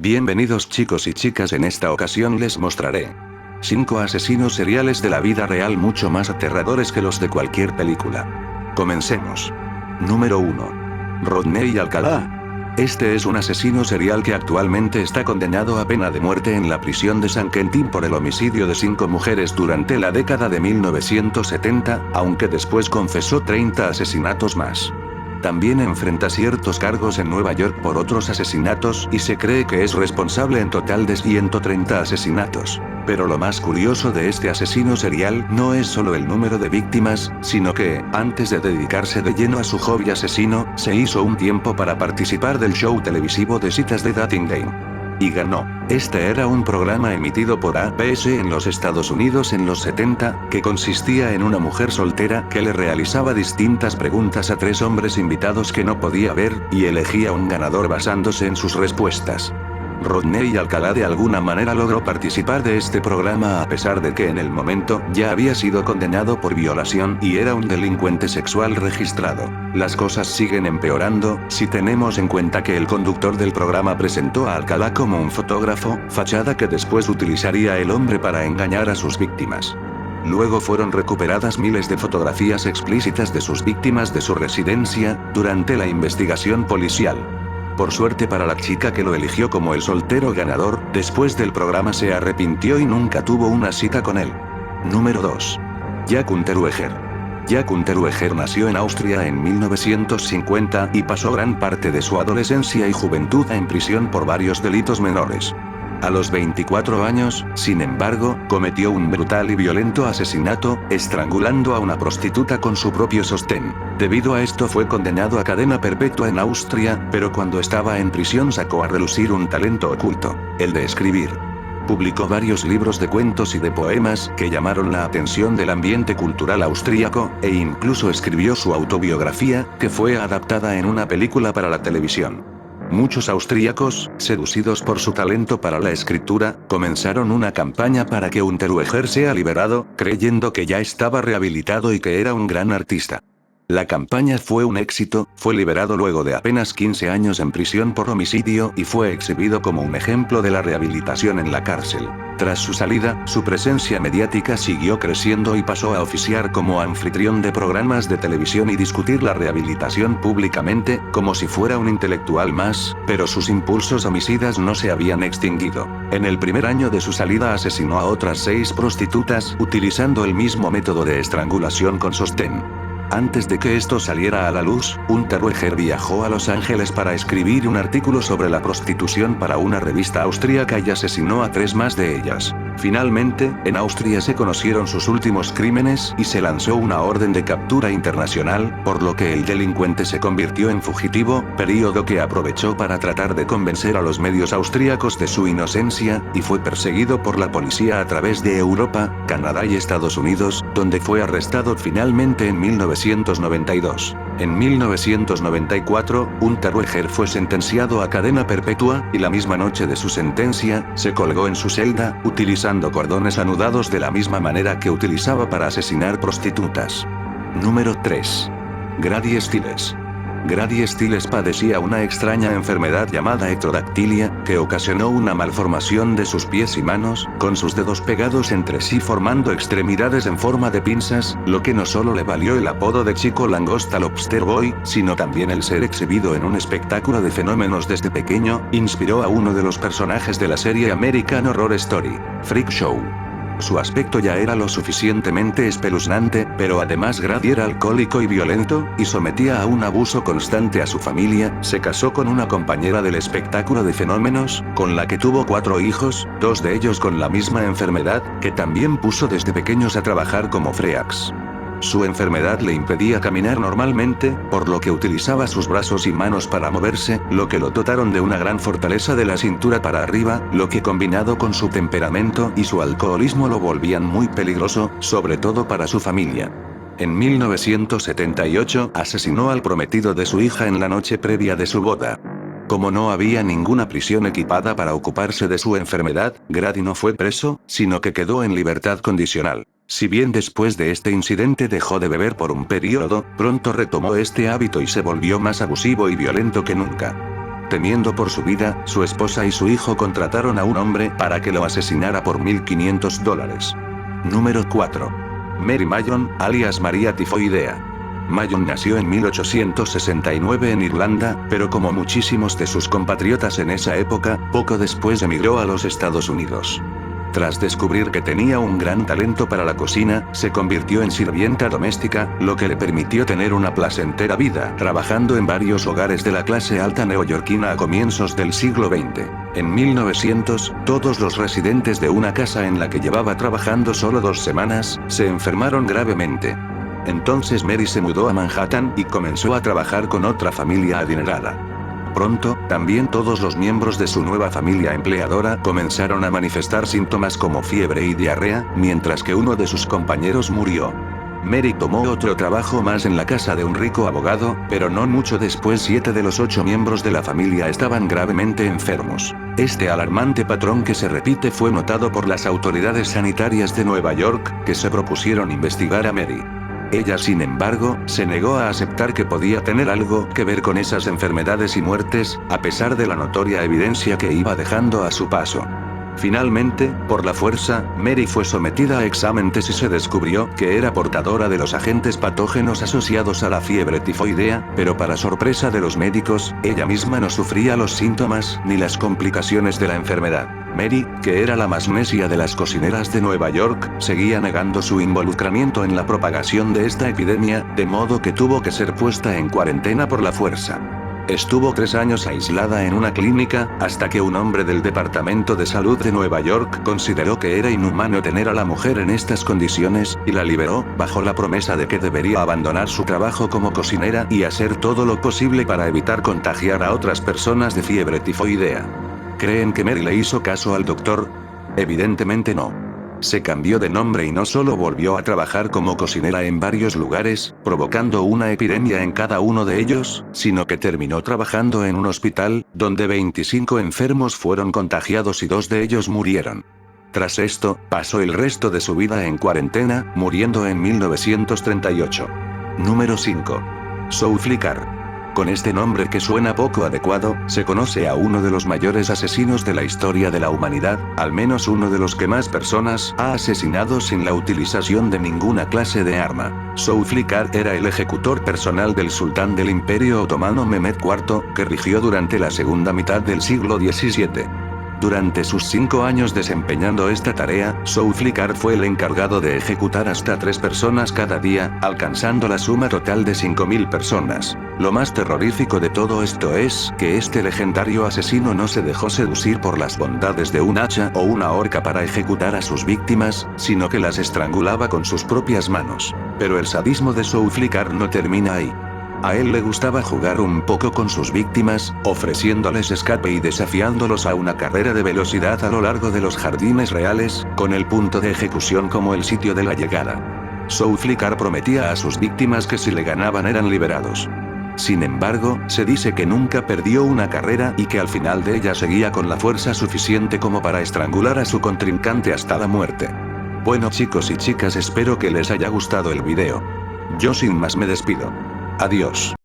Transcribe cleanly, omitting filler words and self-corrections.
Bienvenidos chicos y chicas, en esta ocasión les mostraré 5 asesinos seriales de la vida real mucho más aterradores que los de cualquier película. Comencemos. Número 1. Rodney Alcalá. Este es un asesino serial que actualmente está condenado a pena de muerte en la prisión de San Quentin por el homicidio de 5 mujeres durante la década de 1970, aunque después confesó 30 asesinatos más. También enfrenta ciertos cargos en Nueva York por otros asesinatos y se cree que es responsable en total de 130 asesinatos. Pero lo más curioso de este asesino serial no es solo el número de víctimas, sino que, antes de dedicarse de lleno a su hobby asesino, se hizo un tiempo para participar del show televisivo de citas de Dating Game. Y ganó. Este era un programa emitido por ABS en los Estados Unidos en los 70, que consistía en una mujer soltera que le realizaba distintas preguntas a 3 hombres invitados que no podía ver, y elegía un ganador basándose en sus respuestas. Rodney Alcalá de alguna manera logró participar de este programa a pesar de que en el momento ya había sido condenado por violación y era un delincuente sexual registrado. Las cosas siguen empeorando, si tenemos en cuenta que el conductor del programa presentó a Alcalá como un fotógrafo, fachada que después utilizaría el hombre para engañar a sus víctimas. Luego fueron recuperadas miles de fotografías explícitas de sus víctimas de su residencia, durante la investigación policial. Por suerte para la chica que lo eligió como el soltero ganador, después del programa se arrepintió y nunca tuvo una cita con él. Número 2. Jack Unterweger. Jack Unterweger nació en Austria en 1950 y pasó gran parte de su adolescencia y juventud en prisión por varios delitos menores. A los 24 años, sin embargo, cometió un brutal y violento asesinato, estrangulando a una prostituta con su propio sostén. Debido a esto fue condenado a cadena perpetua en Austria, pero cuando estaba en prisión sacó a relucir un talento oculto, el de escribir. Publicó varios libros de cuentos y de poemas que llamaron la atención del ambiente cultural austríaco, e incluso escribió su autobiografía, que fue adaptada en una película para la televisión. Muchos austríacos, seducidos por su talento para la escritura, comenzaron una campaña para que Unterweger sea liberado, creyendo que ya estaba rehabilitado y que era un gran artista. La campaña fue un éxito, fue liberado luego de apenas 15 años en prisión por homicidio y fue exhibido como un ejemplo de la rehabilitación en la cárcel. Tras su salida, su presencia mediática siguió creciendo y pasó a oficiar como anfitrión de programas de televisión y discutir la rehabilitación públicamente, como si fuera un intelectual más, pero sus impulsos homicidas no se habían extinguido. En el primer año de su salida asesinó a otras 6 prostitutas, utilizando el mismo método de estrangulación con sostén. Antes de que esto saliera a la luz, Unterweger viajó a Los Ángeles para escribir un artículo sobre la prostitución para una revista austríaca y asesinó a 3 más de ellas. Finalmente, en Austria se conocieron sus últimos crímenes y se lanzó una orden de captura internacional, por lo que el delincuente se convirtió en fugitivo, período que aprovechó para tratar de convencer a los medios austríacos de su inocencia, y fue perseguido por la policía a través de Europa, Canadá y Estados Unidos, donde fue arrestado finalmente en 1992. En 1994, Unterweger fue sentenciado a cadena perpetua, y la misma noche de su sentencia, se colgó en su celda, utilizando cordones anudados de la misma manera que utilizaba para asesinar prostitutas. Número 3. Grady Stiles. Grady Stiles padecía una extraña enfermedad llamada ectrodactilia, que ocasionó una malformación de sus pies y manos, con sus dedos pegados entre sí formando extremidades en forma de pinzas, lo que no solo le valió el apodo de Chico Langosta Lobster Boy, sino también el ser exhibido en un espectáculo de fenómenos desde pequeño, inspiró a uno de los personajes de la serie American Horror Story, Freak Show. Su aspecto ya era lo suficientemente espeluznante, pero además Grady era alcohólico y violento, y sometía a un abuso constante a su familia. Se casó con una compañera del espectáculo de fenómenos, con la que tuvo 4 hijos, 2 de ellos con la misma enfermedad, que también puso desde pequeños a trabajar como freaks. Su enfermedad le impedía caminar normalmente, por lo que utilizaba sus brazos y manos para moverse, lo que lo dotaron de una gran fortaleza de la cintura para arriba, lo que combinado con su temperamento y su alcoholismo lo volvían muy peligroso, sobre todo para su familia. En 1978, asesinó al prometido de su hija en la noche previa de su boda. Como no había ninguna prisión equipada para ocuparse de su enfermedad, Grady no fue preso, sino que quedó en libertad condicional. Si bien después de este incidente dejó de beber por un periodo, pronto retomó este hábito y se volvió más abusivo y violento que nunca. Temiendo por su vida, su esposa y su hijo contrataron a un hombre para que lo asesinara por $1.500. Número 4. Mary Mayon, alias María Tifoidea. Mayon nació en 1869 en Irlanda, pero como muchísimos de sus compatriotas en esa época, poco después emigró a los Estados Unidos. Tras descubrir que tenía un gran talento para la cocina, se convirtió en sirvienta doméstica, lo que le permitió tener una placentera vida, trabajando en varios hogares de la clase alta neoyorquina a comienzos del siglo XX. En 1900, todos los residentes de una casa en la que llevaba trabajando solo 2 semanas, se enfermaron gravemente. Entonces Mary se mudó a Manhattan y comenzó a trabajar con otra familia adinerada. Pronto, también todos los miembros de su nueva familia empleadora comenzaron a manifestar síntomas como fiebre y diarrea, mientras que uno de sus compañeros murió. Mary tomó otro trabajo más en la casa de un rico abogado, pero no mucho después 7 de los 8 miembros de la familia estaban gravemente enfermos. Este alarmante patrón que se repite fue notado por las autoridades sanitarias de Nueva York, que se propusieron investigar a Mary. Ella, sin embargo, se negó a aceptar que podía tener algo que ver con esas enfermedades y muertes, a pesar de la notoria evidencia que iba dejando a su paso. Finalmente, por la fuerza, Mary fue sometida a exámenes y se descubrió que era portadora de los agentes patógenos asociados a la fiebre tifoidea, pero para sorpresa de los médicos, ella misma no sufría los síntomas ni las complicaciones de la enfermedad. Mary, que era la más necia de las cocineras de Nueva York, seguía negando su involucramiento en la propagación de esta epidemia, de modo que tuvo que ser puesta en cuarentena por la fuerza. Estuvo 3 años aislada en una clínica, hasta que un hombre del Departamento de Salud de Nueva York consideró que era inhumano tener a la mujer en estas condiciones, y la liberó, bajo la promesa de que debería abandonar su trabajo como cocinera y hacer todo lo posible para evitar contagiar a otras personas de fiebre tifoidea. ¿Creen que Mary le hizo caso al doctor? Evidentemente no. Se cambió de nombre y no solo volvió a trabajar como cocinera en varios lugares, provocando una epidemia en cada uno de ellos, sino que terminó trabajando en un hospital, donde 25 enfermos fueron contagiados y 2 de ellos murieron. Tras esto, pasó el resto de su vida en cuarentena, muriendo en 1938. Número 5. Soulflicker. Con este nombre que suena poco adecuado, se conoce a uno de los mayores asesinos de la historia de la humanidad, al menos uno de los que más personas ha asesinado sin la utilización de ninguna clase de arma. Soulflicker era el ejecutor personal del sultán del Imperio Otomano Mehmed IV, que rigió durante la segunda mitad del siglo XVII. Durante sus 5 años desempeñando esta tarea, Soulflicker fue el encargado de ejecutar hasta 3 personas cada día, alcanzando la suma total de 5.000 personas. Lo más terrorífico de todo esto es que este legendario asesino no se dejó seducir por las bondades de un hacha o una horca para ejecutar a sus víctimas, sino que las estrangulaba con sus propias manos. Pero el sadismo de Soulflicker no termina ahí. A él le gustaba jugar un poco con sus víctimas, ofreciéndoles escape y desafiándolos a una carrera de velocidad a lo largo de los jardines reales, con el punto de ejecución como el sitio de la llegada. Soulflicker prometía a sus víctimas que si le ganaban eran liberados. Sin embargo, se dice que nunca perdió una carrera y que al final de ella seguía con la fuerza suficiente como para estrangular a su contrincante hasta la muerte. Bueno chicos y chicas, espero que les haya gustado el video. Yo sin más me despido. Adiós.